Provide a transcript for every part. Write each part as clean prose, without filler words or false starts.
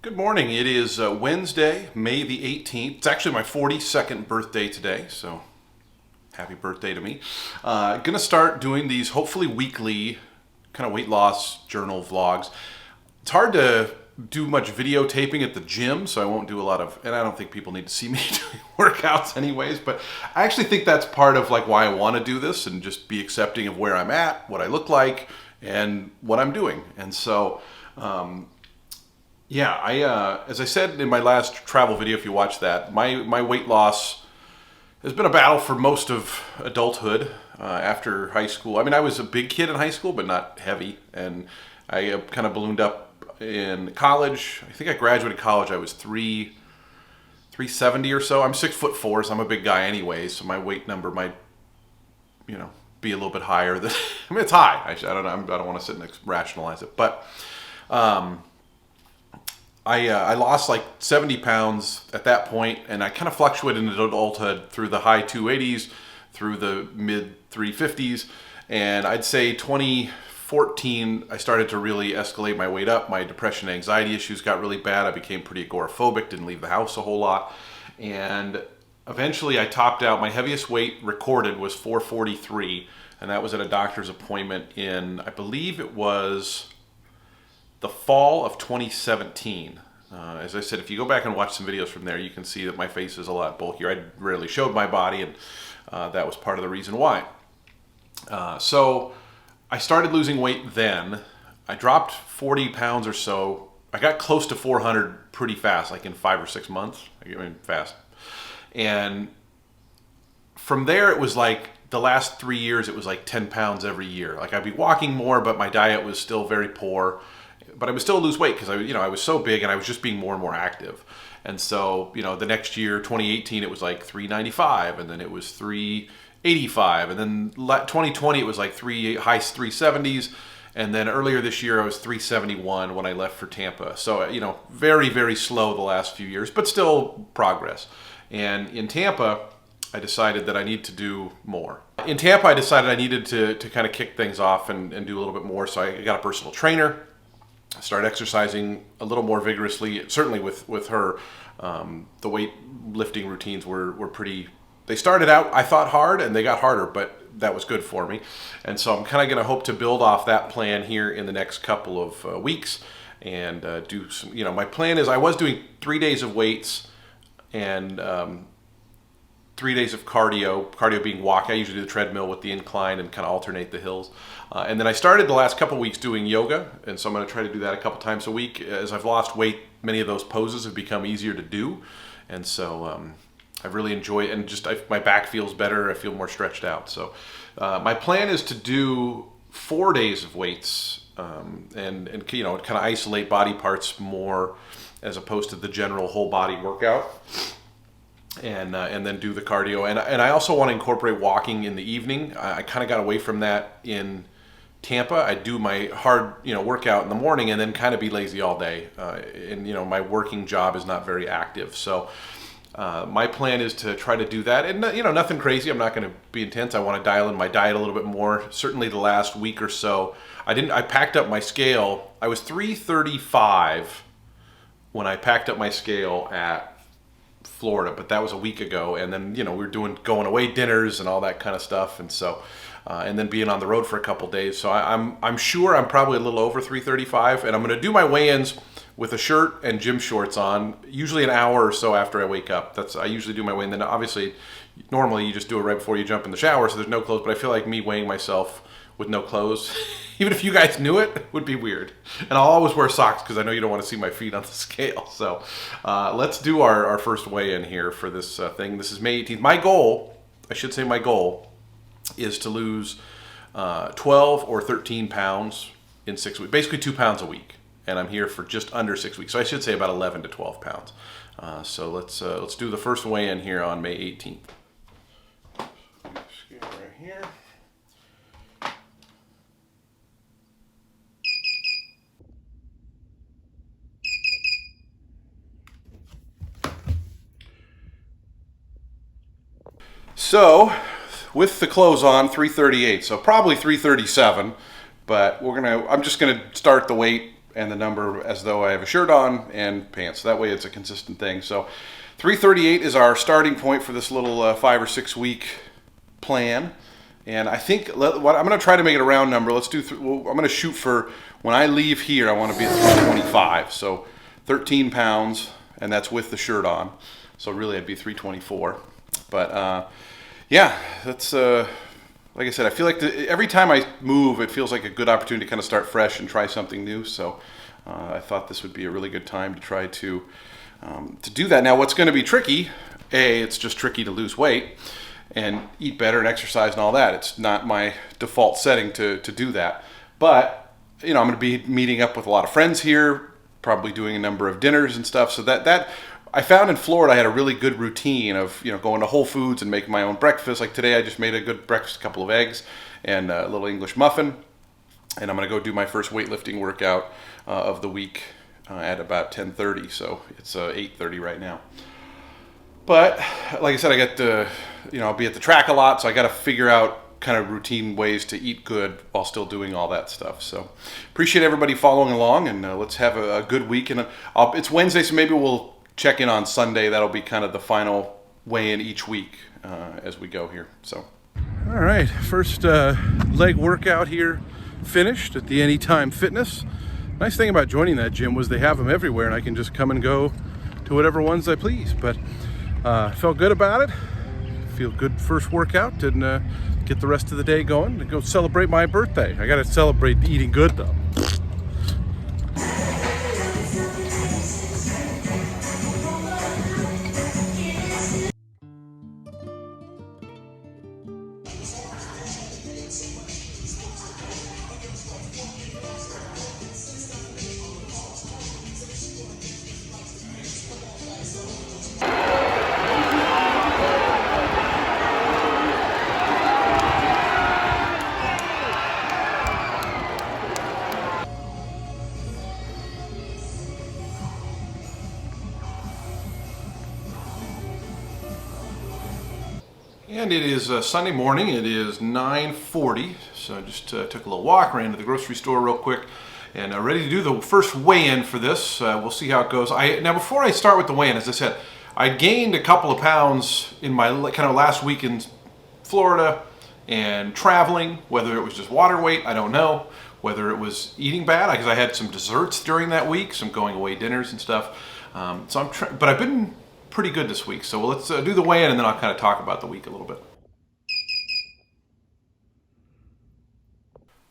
Good morning. It is Wednesday, May the 18th. It's actually my 42nd birthday today, so happy birthday to me. Gonna start doing these hopefully weekly kind of weight loss journal vlogs. It's hard to do much videotaping at the gym, so I won't do a lot of, and I don't think people need to see me doing workouts anyways, but I actually think that's part of like why I want to do this and just be accepting of where I'm at, what I look like, and what I'm doing. And so, yeah, as I said in my last travel video, if you watch that, my weight loss has been a battle for most of adulthood after high school. I mean, I was a big kid in high school, but not heavy, and I kind of ballooned up in college. I think I graduated college, I was 370 or so. I'm 6'4", so I'm a big guy anyway, so my weight number might, be a little bit higher than, I mean, it's high. I don't want to sit and rationalize it, but I lost like 70 pounds at that point, and I kind of fluctuated in adulthood through the high 280s, through the mid 350s, and I'd say 2014 I started to really escalate my weight up. My depression and anxiety issues got really bad. I became pretty agoraphobic, didn't leave the house a whole lot, and eventually I topped out. My heaviest weight recorded was 443, and that was at a doctor's appointment in, I believe it was the fall of 2017. As I said, if you go back and watch some videos from there, you can see that my face is a lot bulkier. I rarely showed my body, and that was part of the reason why. So I started losing weight then. I dropped 40 pounds or so. I got close to 400 pretty fast, like in 5 or 6 months. I mean, fast. And from there, it was like the last 3 years, it was like 10 pounds every year. Like I'd be walking more, but my diet was still very poor. But I would still lose weight because I was so big, and I was just being more and more active. And so, the next year, 2018, it was like 395, and then it was 385, and then 2020 it was like high 370s, and then earlier this year I was 371 when I left for Tampa. So, very, very slow the last few years, but still progress. And in Tampa, I decided that I need to do more. In Tampa, I decided I needed to kind of kick things off and do a little bit more. So I got a personal trainer. I started exercising a little more vigorously, certainly with her. The weight lifting routines were pretty, they started out, I thought, hard, and they got harder, but that was good for me. And so I'm kind of going to hope to build off that plan here in the next couple of weeks and do some, my plan is I was doing 3 days of weights and 3 days of cardio being walk. I usually do the treadmill with the incline and kind of alternate the hills. And then I started the last couple of weeks doing yoga, and so I'm going to try to do that a couple times a week. As I've lost weight, many of those poses have become easier to do, and so I've really enjoyed it, and just my back feels better. I feel more stretched out. So my plan is to do 4 days of weights and kind of isolate body parts more as opposed to the general whole body workout. And then do the cardio, and I also want to incorporate walking in the evening. I kind of got away from that in Tampa. I do my hard workout in the morning and then kind of be lazy all day. And my working job is not very active, so my plan is to try to do that. And nothing crazy. I'm not going to be intense. I want to dial in my diet a little bit more. Certainly the last week or so, I packed up my scale. I was 335 when I packed up my scale at Florida, but that was a week ago, and then we were doing going away dinners and all that kind of stuff, and so and then being on the road for a couple days, so I'm sure I'm probably a little over 335, and I'm going to do my weigh-ins with a shirt and gym shorts on, usually an hour or so after I wake up. I usually do my weigh-in. Then obviously normally you just do it right before you jump in the shower, so there's no clothes, but I feel like me weighing myself with no clothes, even if you guys knew it, would be weird. And I'll always wear socks because I know you don't want to see my feet on the scale. So let's do our first weigh-in here for this thing. This is May 18th. My goal is to lose 12 or 13 pounds in 6 weeks, basically 2 pounds a week. And I'm here for just under 6 weeks. So I should say about 11 to 12 pounds. So let's do the first weigh-in here on May 18th. Scale right here. So, with the clothes on, 338, so probably 337, but I'm just gonna start the weight and the number as though I have a shirt on and pants. That way it's a consistent thing. So 338 is our starting point for this little 5 or 6 week plan. And I think I'm going to try to make it a round number. Let's do. I'm going to shoot for when I leave here. I want to be at 325. So 13 pounds, and that's with the shirt on. So really, I'd be 324. But yeah, that's like I said. I feel like every time I move, it feels like a good opportunity to kind of start fresh and try something new. So I thought this would be a really good time to try to do that. Now, what's going to be tricky? It's just tricky to lose weight and eat better and exercise and all that. It's not my default setting to do that. But, I'm going to be meeting up with a lot of friends here, probably doing a number of dinners and stuff. So that I found in Florida, I had a really good routine of, going to Whole Foods and making my own breakfast. Like today, I just made a good breakfast, a couple of eggs and a little English muffin. And I'm going to go do my first weightlifting workout of the week at about 10:30. So it's 8:30 right now. But like I said, I got to, I'll be at the track a lot, so I got to figure out kind of routine ways to eat good while still doing all that stuff. So appreciate everybody following along, and let's have a good week. And it's Wednesday, so maybe we'll check in on Sunday. That'll be kind of the final weigh-in each week as we go here. So, all right, first leg workout here finished at the Anytime Fitness. Nice thing about joining that gym was they have them everywhere, and I can just come and go to whatever ones I please. But felt good about it. Feel good first workout, and get the rest of the day going and go celebrate my birthday. I got to celebrate eating good though. And it is Sunday morning. It is 9:40, so I just took a little walk, ran to the grocery store real quick, and ready to do the first weigh-in for this. We'll see how it goes. Now, before I start with the weigh-in, as I said, I gained a couple of pounds in my kind of last week in Florida and traveling, whether it was just water weight, I don't know, whether it was eating bad, because I had some desserts during that week, some going away dinners and stuff. But I've been pretty good this week. So let's do the weigh-in, and then I'll kind of talk about the week a little bit.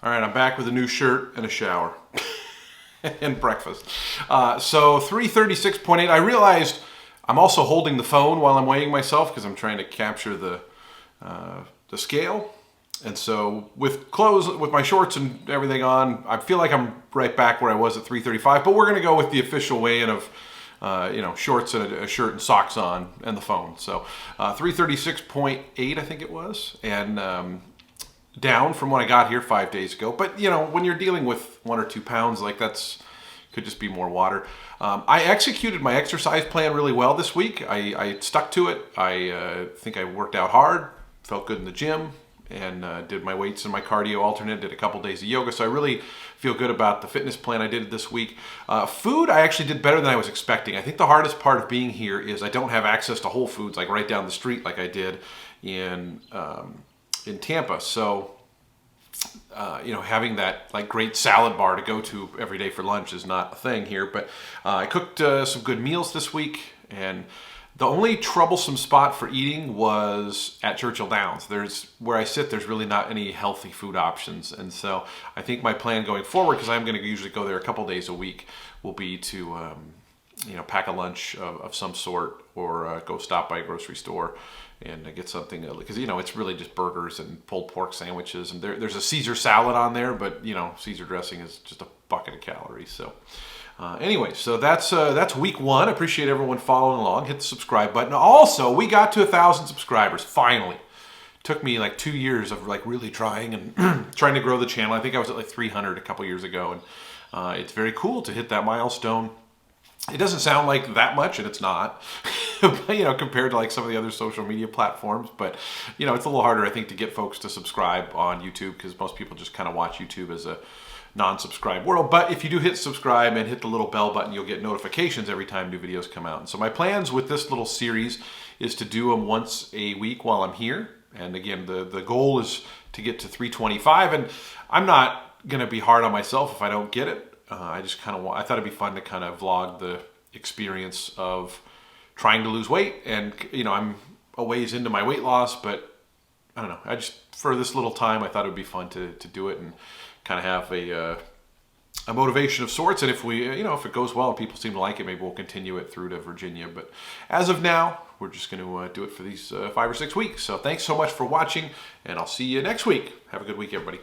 All right, I'm back with a new shirt and a shower and breakfast. So 336.8. I realized I'm also holding the phone while I'm weighing myself because I'm trying to capture the scale. And so with clothes, with my shorts and everything on, I feel like I'm right back where I was at 335. But we're going to go with the official weigh-in of shorts and a shirt and socks on and the phone. So 336.8, I think it was, and down from when I got here 5 days ago. But when you're dealing with 1 or 2 pounds, like could just be more water. I executed my exercise plan really well this week. I stuck to it. I think I worked out hard, felt good in the gym, and did my weights and my cardio alternate, did a couple days of yoga. So I really feel good about the fitness plan I did this week. Food, I actually did better than I was expecting. I think the hardest part of being here is I don't have access to Whole Foods like right down the street like I did in Tampa. So, having that like great salad bar to go to every day for lunch is not a thing here. But I cooked some good meals this week, and the only troublesome spot for eating was at Churchill Downs. Where I sit, there's really not any healthy food options. And so I think my plan going forward, because I'm going to usually go there a couple days a week, will be to pack a lunch of some sort, or go stop by a grocery store and get something, because it's really just burgers and pulled pork sandwiches, and there's a Caesar salad on there, but Caesar dressing is just a bucket of calories. So anyway, so that's week one. I appreciate everyone following along. Hit the subscribe button. Also, we got to 1,000 subscribers finally. Took me like 2 years of like really trying and trying to grow the channel. I think I was at like 300 a couple years ago, and it's very cool to hit that milestone. It doesn't sound like that much, and it's not, compared to like some of the other social media platforms. But it's a little harder, I think, to get folks to subscribe on YouTube, because most people just kind of watch YouTube as a non-subscribe world. But if you do hit subscribe and hit the little bell button, you'll get notifications every time new videos come out. And so my plans with this little series is to do them once a week while I'm here. And again, the goal is to get to 325. And I'm not going to be hard on myself if I don't get it. I just kind of I thought it'd be fun to kind of vlog the experience of trying to lose weight. And, you know, I'm a ways into my weight loss, but I don't know. I just, for this little time, I thought it would be fun to do it and kind of have a motivation of sorts. And if we, you know, if it goes well and people seem to like it, maybe we'll continue it through to Virginia. But as of now, we're just going to do it for these 5 or 6 weeks. So thanks so much for watching, and I'll see you next week. Have a good week, everybody.